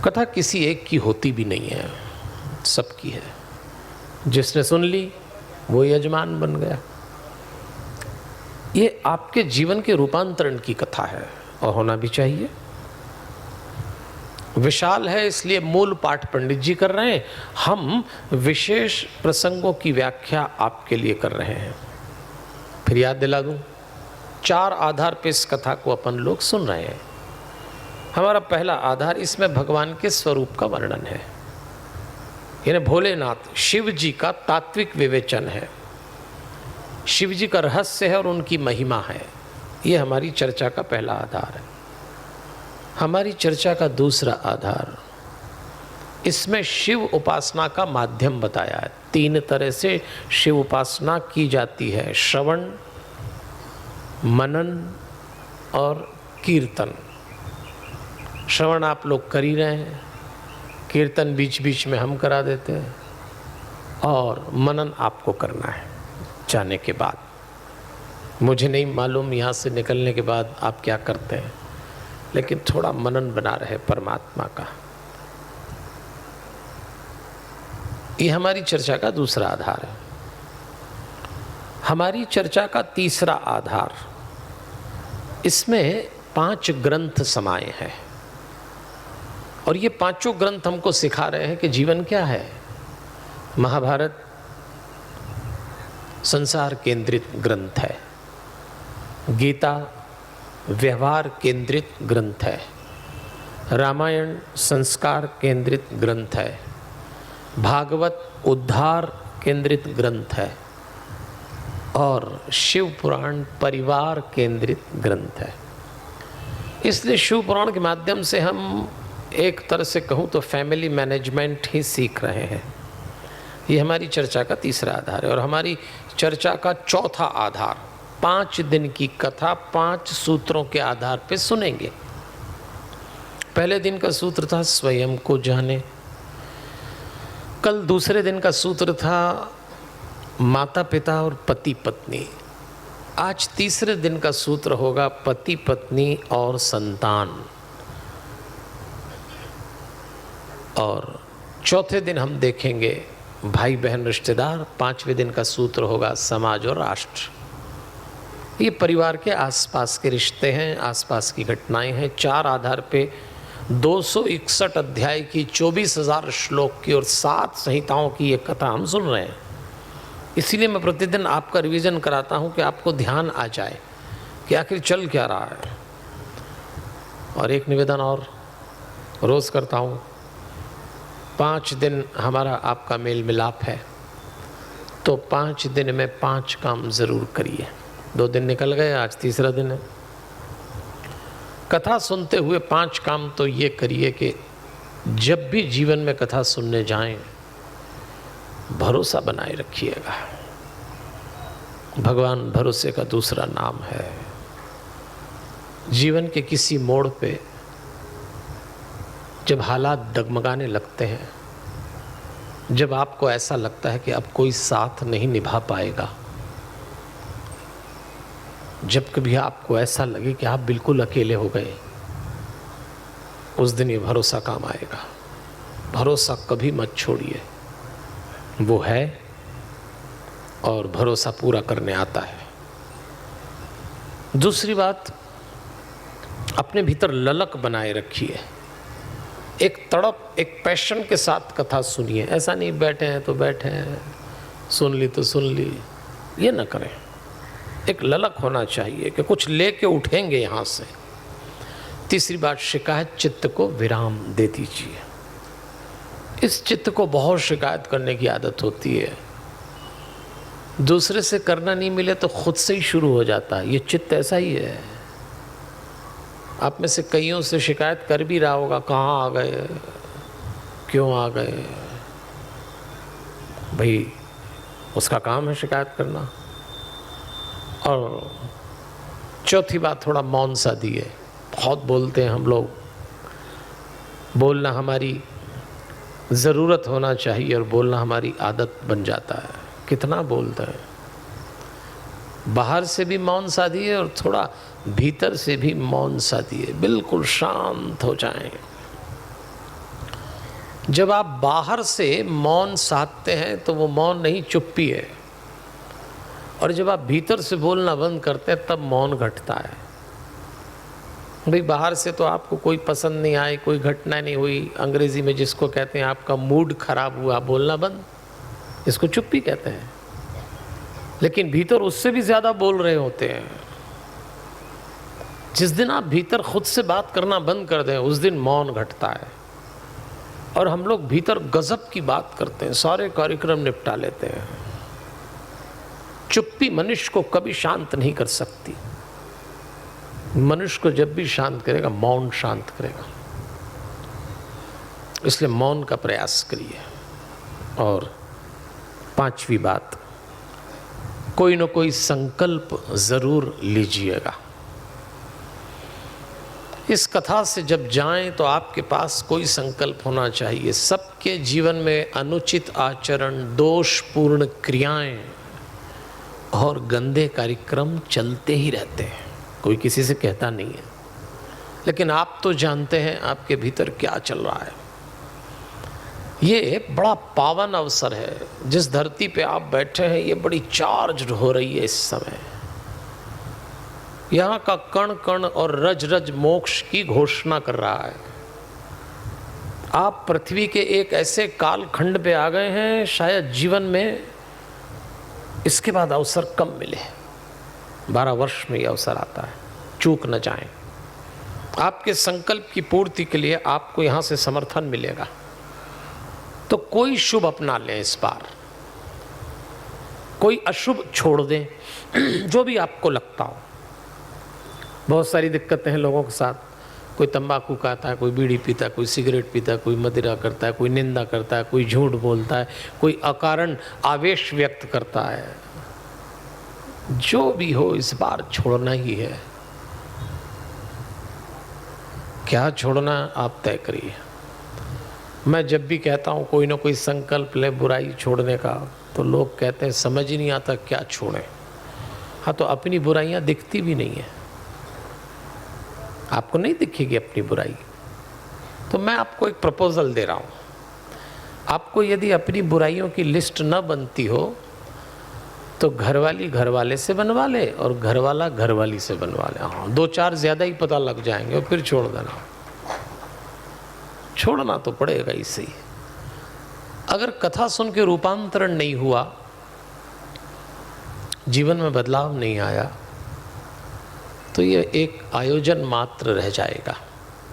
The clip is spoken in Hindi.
कथा किसी एक की होती भी नहीं है, सबकी है। जिसने सुन ली वो यजमान बन गया। ये आपके जीवन के रूपांतरण की कथा है और होना भी चाहिए। विशाल है इसलिए मूल पाठ पंडित जी कर रहे हैं, हम विशेष प्रसंगों की व्याख्या आपके लिए कर रहे हैं। फिर याद दिला दूं, 4 आधार पे इस कथा को अपन लोग सुन रहे हैं। हमारा पहला आधार, इसमें भगवान के स्वरूप का वर्णन है, यानी भोलेनाथ शिव जी का तात्विक विवेचन है, शिव जी का रहस्य है और उनकी महिमा है। ये हमारी चर्चा का पहला आधार है। हमारी चर्चा का दूसरा आधार, इसमें शिव उपासना का माध्यम बताया है। 3 तरह से शिव उपासना की जाती है, श्रवण, मनन और कीर्तन। श्रवण आप लोग कर ही रहे हैं, कीर्तन बीच बीच में हम करा देते हैं, और मनन आपको करना है जाने के बाद। मुझे नहीं मालूम यहाँ से निकलने के बाद आप क्या करते हैं, लेकिन थोड़ा मनन बना रहे परमात्मा का। ये हमारी चर्चा का दूसरा आधार है। हमारी चर्चा का तीसरा आधार, इसमें 5 ग्रंथ समाये हैं और ये 5 ग्रंथ हमको सिखा रहे हैं कि जीवन क्या है। महाभारत संसार केंद्रित ग्रंथ है, गीता व्यवहार केंद्रित ग्रंथ है, रामायण संस्कार केंद्रित ग्रंथ है, भागवत उद्धार केंद्रित ग्रंथ है और शिव पुराण परिवार केंद्रित ग्रंथ है। इसलिए शिव पुराण के माध्यम से हम एक तरह से कहूँ तो फैमिली मैनेजमेंट ही सीख रहे हैं। ये हमारी चर्चा का तीसरा आधार है। और हमारी चर्चा का चौथा आधार, 5 दिन की कथा 5 सूत्रों के आधार पे सुनेंगे। पहले दिन का सूत्र था स्वयं को जाने, कल दूसरे दिन का सूत्र था माता पिता और पति पत्नी, आज तीसरे दिन का सूत्र होगा पति पत्नी और संतान, और चौथे दिन हम देखेंगे भाई बहन रिश्तेदार, 5वें दिन का सूत्र होगा समाज और राष्ट्र। ये परिवार के आसपास के रिश्ते हैं, आसपास की घटनाएं हैं। 4 आधार पे 261 अध्याय की 24,000 श्लोक की और 7 संहिताओं की ये कथा हम सुन रहे हैं। इसीलिए मैं प्रतिदिन आपका रिवीजन कराता हूँ कि आपको ध्यान आ जाए कि आखिर चल क्या रहा है। और एक निवेदन और रोज़ करता हूँ, 5 दिन हमारा आपका मेल मिलाप है, तो 5 दिन में 5 काम ज़रूर करिए। 2 दिन निकल गए, आज तीसरा दिन है। कथा सुनते हुए 5 काम तो ये करिए कि जब भी जीवन में कथा सुनने जाएं, भरोसा बनाए रखिएगा। भगवान भरोसे का दूसरा नाम है। जीवन के किसी मोड़ पे जब हालात डगमगाने लगते हैं, जब आपको ऐसा लगता है कि अब कोई साथ नहीं निभा पाएगा, जब कभी आपको ऐसा लगे कि आप बिल्कुल अकेले हो गए, उस दिन ये भरोसा काम आएगा। भरोसा कभी मत छोड़िए, वो है और भरोसा पूरा करने आता है। दूसरी बात, अपने भीतर ललक बनाए रखिए, एक तड़प, एक पैशन के साथ कथा सुनिए। ऐसा नहीं बैठे हैं तो बैठे हैं, सुन ली तो सुन ली, ये न करें। एक ललक होना चाहिए कि कुछ लेके उठेंगे यहाँ से। तीसरी बात, शिकायत चित्त को विराम दे दीजिए। इस चित्त को बहुत शिकायत करने की आदत होती है, दूसरे से करना नहीं मिले तो खुद से ही शुरू हो जाता है। ये चित्त ऐसा ही है। आप में से कईयों से शिकायत कर भी रहा होगा, कहाँ आ गए, क्यों आ गए। भाई उसका काम है शिकायत करना। और चौथी बात, थोड़ा मौन सा दिए। बहुत बोलते हैं हम लोग, बोलना हमारी ज़रूरत होना चाहिए और बोलना हमारी आदत बन जाता है। कितना बोलते हैं। बाहर से भी मौन साधिए और थोड़ा भीतर से भी मौन साधिए, बिल्कुल शांत हो जाएं। जब आप बाहर से मौन साधते हैं तो वो मौन नहीं, चुप्पी है। और जब आप भीतर से बोलना बंद करते हैं तब मौन घटता है। भाई बाहर से तो आपको कोई पसंद नहीं आए, कोई घटना नहीं हुई, अंग्रेजी में जिसको कहते हैं आपका मूड खराब हुआ, बोलना बंद, इसको चुप्पी कहते हैं। लेकिन भीतर उससे भी ज़्यादा बोल रहे होते हैं। जिस दिन आप भीतर खुद से बात करना बंद कर दें उस दिन मौन घटता है। और हम लोग भीतर गजब की बात करते हैं, सारे कार्यक्रम निपटा लेते हैं। चुप्पी मनुष्य को कभी शांत नहीं कर सकती। मनुष्य को जब भी शांत करेगा मौन शांत करेगा। इसलिए मौन का प्रयास करिए। और पांचवी बात, कोई न कोई संकल्प जरूर लीजिएगा। इस कथा से जब जाएं तो आपके पास कोई संकल्प होना चाहिए। सबके जीवन में अनुचित आचरण, दोषपूर्ण क्रियाएं और गंदे कार्यक्रम चलते ही रहते हैं, कोई किसी से कहता नहीं है। लेकिन आप तो जानते हैं आपके भीतर क्या चल रहा है। ये बड़ा पावन अवसर है। जिस धरती पे आप बैठे हैं ये बड़ी चार्ज हो रही है इस समय। यहाँ का कण कण और रज रज मोक्ष की घोषणा कर रहा है। आप पृथ्वी के एक ऐसे कालखंड पे आ गए हैं, शायद जीवन में इसके बाद अवसर कम मिले। 12 वर्ष में ये अवसर आता है, चूक न जाएं। आपके संकल्प की पूर्ति के लिए आपको यहाँ से समर्थन मिलेगा। तो कोई शुभ अपना लें इस बार, कोई अशुभ छोड़ दें, जो भी आपको लगता हो। बहुत सारी दिक्कतें हैं लोगों के साथ। कोई तंबाकू खाता है, कोई बीड़ी पीता है, कोई सिगरेट पीता है, कोई मदिरा करता है, कोई निंदा करता है, कोई झूठ बोलता है, कोई अकारण आवेश व्यक्त करता है। जो भी हो इस बार छोड़ना ही है। क्या छोड़ना आप तय करिए। मैं जब भी कहता हूँ कोई ना कोई संकल्प ले बुराई छोड़ने का, तो लोग कहते हैं समझ ही नहीं आता क्या छोड़ें। हाँ, तो अपनी बुराइयाँ दिखती भी नहीं है। आपको नहीं दिखेगी अपनी बुराई। तो मैं आपको एक प्रपोजल दे रहा हूँ। आपको यदि अपनी बुराइयों की लिस्ट न बनती हो तो घरवाली घरवाले से बनवा ले और घरवाला घरवाली से बनवा ले। हाँ, 2-4 ज़्यादा ही पता लग जाएंगे और फिर छोड़ देना। छोड़ना तो पड़ेगा इसे ही। अगर कथा सुन के रूपांतरण नहीं हुआ, जीवन में बदलाव नहीं आया, तो ये एक आयोजन मात्र रह जाएगा।